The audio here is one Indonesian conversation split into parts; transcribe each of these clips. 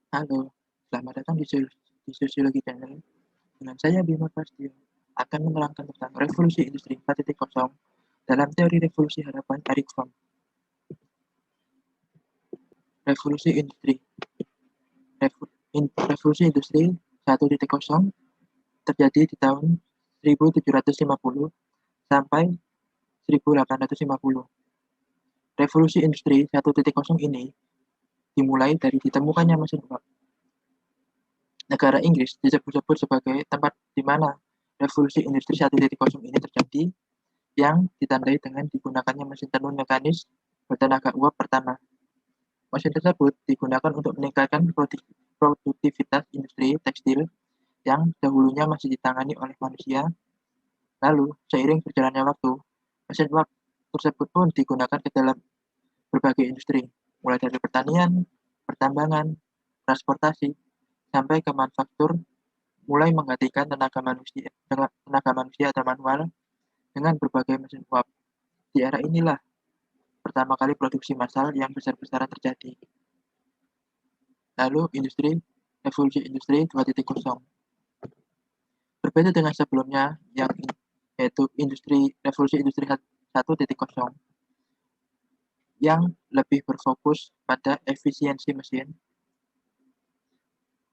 Halo, selamat datang di Sosiologi Channel. Dengan saya Bima Prastio akan menerangkan tentang revolusi industri 4.0 dalam teori revolusi harapan Eric Fromm. Revolusi industri Revolusi industri 1.0 terjadi di tahun 1750 sampai 1850. Revolusi industri 1.0 ini dimulai dari ditemukannya mesin uap. Negara Inggris disebut-sebut sebagai tempat di mana revolusi industri 1.0 ini terjadi, yang ditandai dengan digunakannya mesin tenun mekanis bertenaga uap pertama. Mesin tersebut digunakan untuk meningkatkan produktivitas industri tekstil yang dahulunya masih ditangani oleh manusia. Lalu, seiring berjalannya waktu, mesin uap tersebut pun digunakan ke dalam berbagai industri, mulai dari pertanian, pertambangan, transportasi, sampai ke manufaktur, mulai menggantikan tenaga manusia atau manual dengan berbagai mesin uap. Di era inilah pertama kali produksi massal yang besar-besaran terjadi. Lalu revolusi industri 2.0. Berbeda dengan sebelumnya yaitu revolusi industri 1.0 yang lebih berfokus pada efisiensi mesin.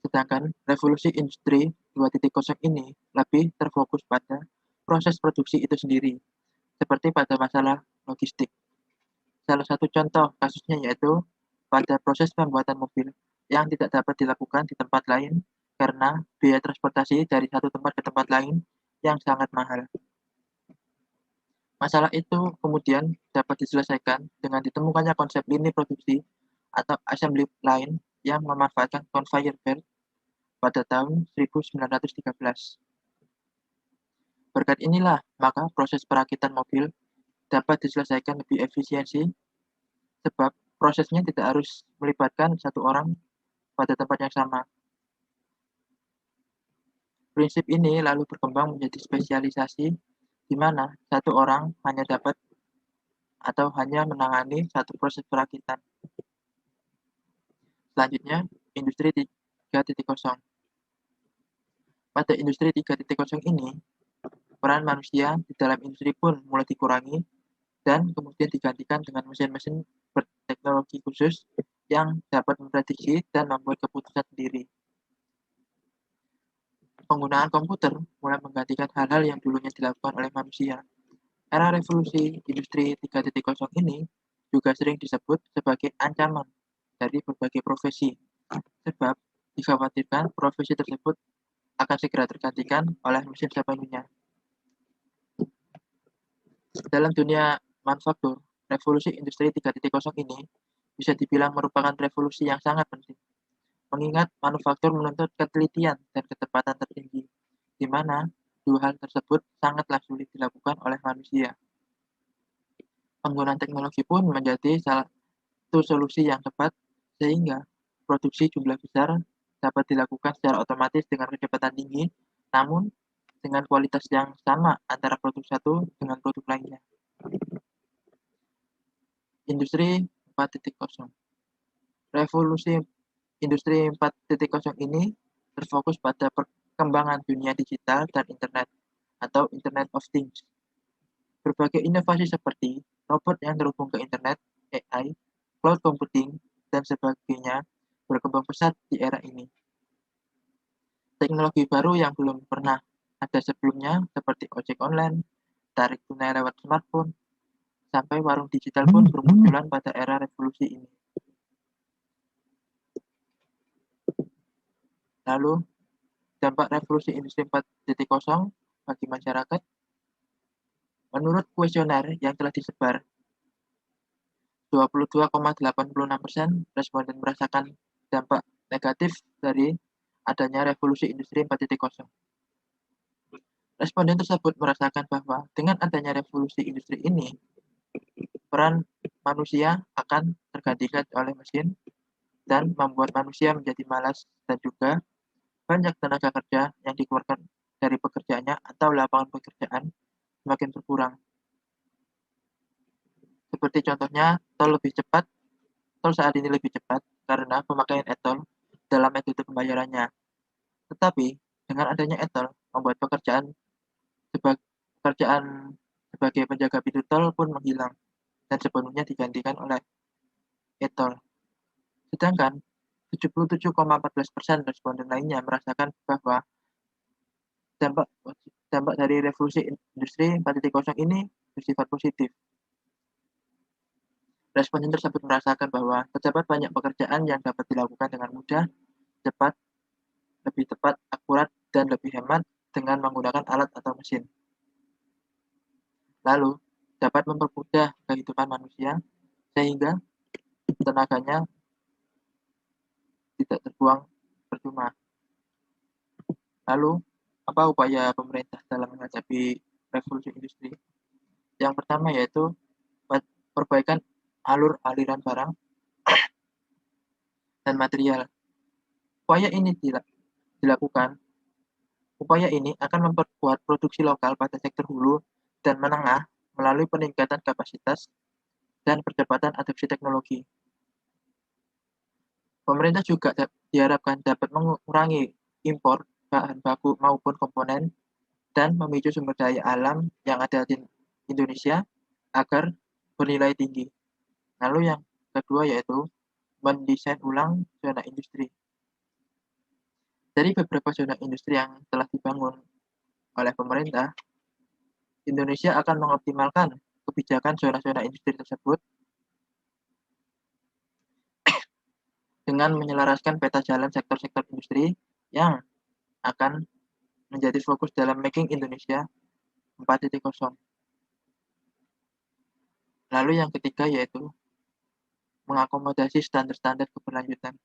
Sedangkan revolusi industri 2.0 ini lebih terfokus pada proses produksi itu sendiri, seperti pada masalah logistik. Salah satu contoh kasusnya yaitu pada proses pembuatan mobil yang tidak dapat dilakukan di tempat lain karena biaya transportasi dari satu tempat ke tempat lain yang sangat mahal. Masalah itu kemudian dapat diselesaikan dengan ditemukannya konsep lini produksi atau assembly line yang memanfaatkan conveyor belt pada tahun 1913. Berkat inilah, maka proses perakitan mobil dapat diselesaikan lebih efisiensi, sebab prosesnya tidak harus melibatkan satu orang pada tempat yang sama. Prinsip ini lalu berkembang menjadi spesialisasi, di mana satu orang hanya dapat atau hanya menangani satu proses perakitan. Selanjutnya, industri 3.0. Pada industri 3.0 ini, peran manusia di dalam industri pun mulai dikurangi dan kemudian digantikan dengan mesin-mesin berteknologi khusus yang dapat memprediksi dan membuat keputusan sendiri. Penggunaan komputer mulai menggantikan hal-hal yang dulunya dilakukan oleh manusia. Era revolusi industri 3.0 ini juga sering disebut sebagai ancaman dari berbagai profesi, sebab dikhawatirkan profesi tersebut akan segera tergantikan oleh mesin sepenuhnya. Dalam dunia manufaktur, revolusi industri 3.0 ini bisa dibilang merupakan revolusi yang sangat penting, mengingat manufaktur menuntut ketelitian dan ketepatan tertinggi, di mana dua hal tersebut sangatlah sulit dilakukan oleh manusia. Penggunaan teknologi pun menjadi salah satu solusi yang tepat, sehingga produksi jumlah besar dapat dilakukan secara otomatis dengan kecepatan tinggi, namun dengan kualitas yang sama antara produk satu dengan produk lainnya. Industri 4.0. Revolusi industri 4.0 ini terfokus pada perkembangan dunia digital dan internet atau Internet of Things. Berbagai inovasi seperti robot yang terhubung ke internet, AI, cloud computing, dan sebagainya berkembang pesat di era ini. Teknologi baru yang belum pernah ada sebelumnya seperti ojek online, tarik tunai lewat smartphone, sampai warung digital pun bermunculan pada era revolusi ini. Lalu, dampak revolusi industri 4.0 bagi masyarakat. Menurut kuesioner yang telah disebar, 22,86% responden merasakan dampak negatif dari adanya revolusi industri 4.0. Responden tersebut merasakan bahwa dengan adanya revolusi industri ini, peran manusia akan tergantikan oleh mesin dan membuat manusia menjadi malas, dan juga banyak tenaga kerja yang dikeluarkan dari pekerjaannya atau lapangan pekerjaan semakin berkurang. Seperti contohnya, tol saat ini lebih cepat karena pemakaian e-tol dalam metode pembayarannya. Tetapi dengan adanya e-tol membuat pekerjaan sebagai penjaga pintu tol pun menghilang dan sepenuhnya digantikan oleh e-tol. Sedangkan 77,14% responden lainnya merasakan bahwa dampak dari revolusi industri 4.0 ini bersifat positif. Responden tersebut merasakan bahwa terdapat banyak pekerjaan yang dapat dilakukan dengan mudah, cepat, lebih tepat, akurat, dan lebih hemat dengan menggunakan alat atau mesin. Lalu, dapat mempermudah kehidupan manusia sehingga tenaganya tidak terbuang percuma. Lalu, apa upaya pemerintah dalam menghadapi revolusi industri? Yang pertama yaitu perbaikan alur aliran barang dan material. Upaya ini akan memperkuat produksi lokal pada sektor hulu dan menengah melalui peningkatan kapasitas dan percepatan adopsi teknologi. Pemerintah juga diharapkan dapat mengurangi impor bahan baku maupun komponen dan memicu sumber daya alam yang ada di Indonesia agar bernilai tinggi. Lalu yang kedua yaitu mendesain ulang zona industri. Dari beberapa zona industri yang telah dibangun oleh pemerintah, Indonesia akan mengoptimalkan kebijakan zona-zona industri tersebut dengan menyelaraskan peta jalan sektor-sektor industri yang akan menjadi fokus dalam Making Indonesia 4.0. Lalu yang ketiga yaitu mengakomodasi standar-standar keberlanjutan.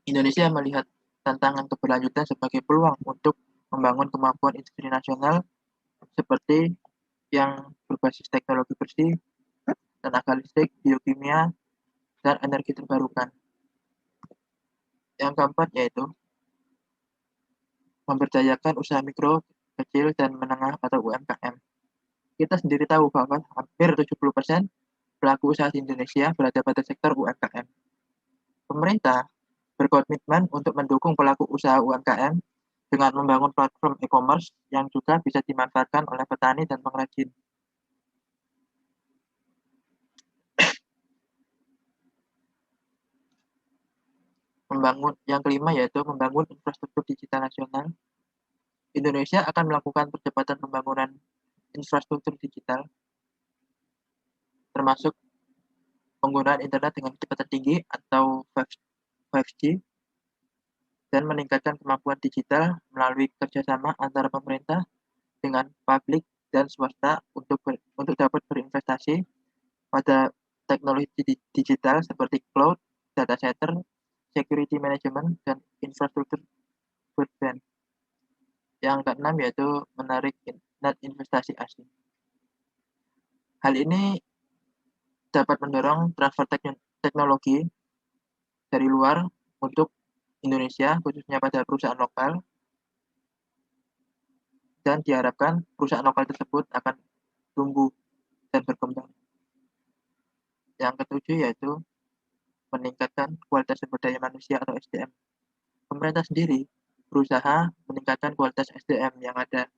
Indonesia melihat tantangan keberlanjutan sebagai peluang untuk membangun kemampuan industri nasional seperti yang berbasis teknologi bersih, tenaga listrik, biokimia, dan energi terbarukan. Yang keempat yaitu memberdayakan usaha mikro, kecil, dan menengah atau UMKM. Kita sendiri tahu bahwa hampir 70% pelaku usaha di Indonesia berada pada sektor UMKM. Pemerintah berkomitmen untuk mendukung pelaku usaha UMKM dengan membangun platform e-commerce yang juga bisa dimanfaatkan oleh petani dan pengrajin. Yang kelima yaitu membangun infrastruktur digital nasional. Indonesia akan melakukan percepatan pembangunan infrastruktur digital, termasuk penggunaan internet dengan kecepatan tinggi atau 5G, dan meningkatkan kemampuan digital melalui kerjasama antara pemerintah dengan publik dan swasta untuk dapat berinvestasi pada teknologi digital seperti cloud, data center, security management, dan infrastruktur broadband. Yang keenam yaitu menarik net investasi asing. Hal ini dapat mendorong transfer teknologi dari luar untuk Indonesia, khususnya pada perusahaan lokal, dan diharapkan perusahaan lokal tersebut akan tumbuh dan berkembang. Yang ketujuh yaitu meningkatkan kualitas sumber daya manusia atau SDM. Pemerintah sendiri berusaha meningkatkan kualitas SDM yang ada.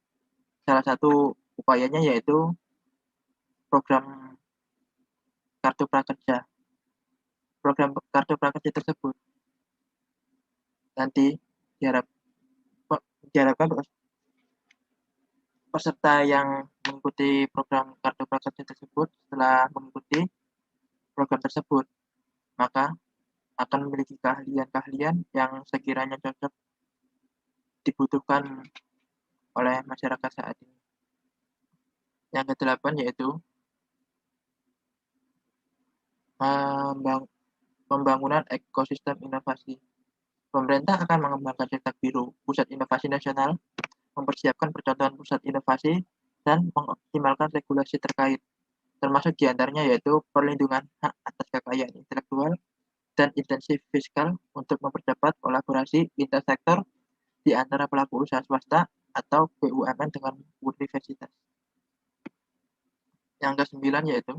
Salah satu upayanya yaitu program Kartu Prakerja. Program Kartu Prakerja tersebut nanti diharapkan peserta yang mengikuti program Kartu Prakerja tersebut setelah mengikuti program tersebut, maka akan memiliki keahlian-keahlian yang sekiranya cocok dibutuhkan oleh masyarakat saat ini. Yang kedelapan yaitu pembangunan ekosistem inovasi. Pemerintah akan mengembangkan cetak biru Pusat Inovasi Nasional, mempersiapkan percontohan pusat inovasi, dan mengoptimalkan regulasi terkait, termasuk diantaranya yaitu perlindungan hak atas kekayaan intelektual dan intensif fiskal untuk mempercepat kolaborasi lintas sektor di antara pelaku usaha swasta atau BUMN dengan universitas. Yang kesembilan yaitu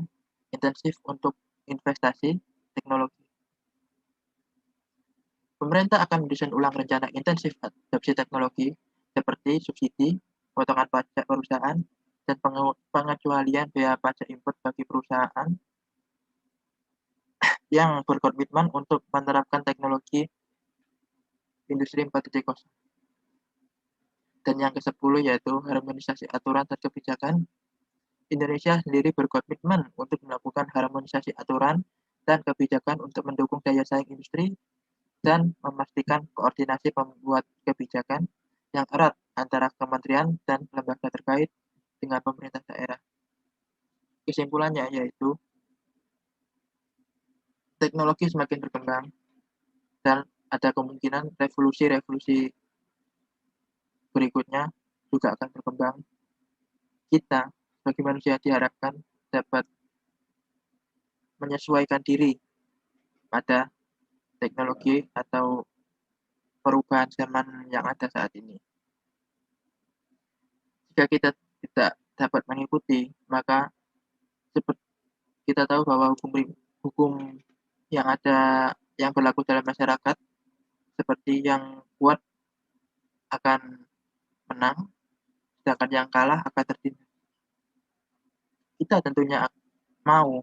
intensif untuk investasi teknologi. Pemerintah akan mendesain ulang rencana intensif adopsi teknologi seperti subsidi, potongan pajak perusahaan, dan pengecualian biaya pajak impor bagi perusahaan yang berkomitmen untuk menerapkan teknologi industri 4.0. Dan yang ke-10 yaitu harmonisasi aturan dan kebijakan. Indonesia sendiri berkomitmen untuk melakukan harmonisasi aturan dan kebijakan untuk mendukung daya saing industri dan memastikan koordinasi pembuat kebijakan yang erat antara kementerian dan lembaga terkait dengan pemerintah daerah. Kesimpulannya yaitu teknologi semakin berkembang dan ada kemungkinan revolusi-revolusi berikutnya juga akan berkembang. Kita sebagai manusia diharapkan dapat menyesuaikan diri pada teknologi atau perubahan zaman yang ada saat ini. Jika kita tidak dapat mengikuti, maka kita tahu bahwa hukum yang berlaku dalam masyarakat seperti yang kuat akan menang, sedangkan yang kalah akan tertindas. Kita tentunya mau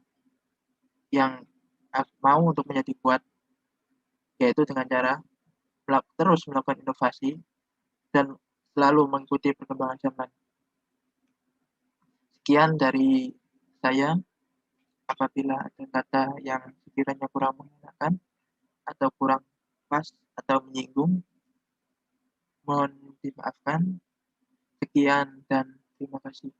untuk menjadi kuat, yaitu dengan cara terus melakukan inovasi dan selalu mengikuti perkembangan zaman. Sekian dari saya. Apabila ada kata yang sekiranya kurang mengenakan atau kurang pas atau menyinggung, mohon dimaafkan. Sekian dan terima kasih.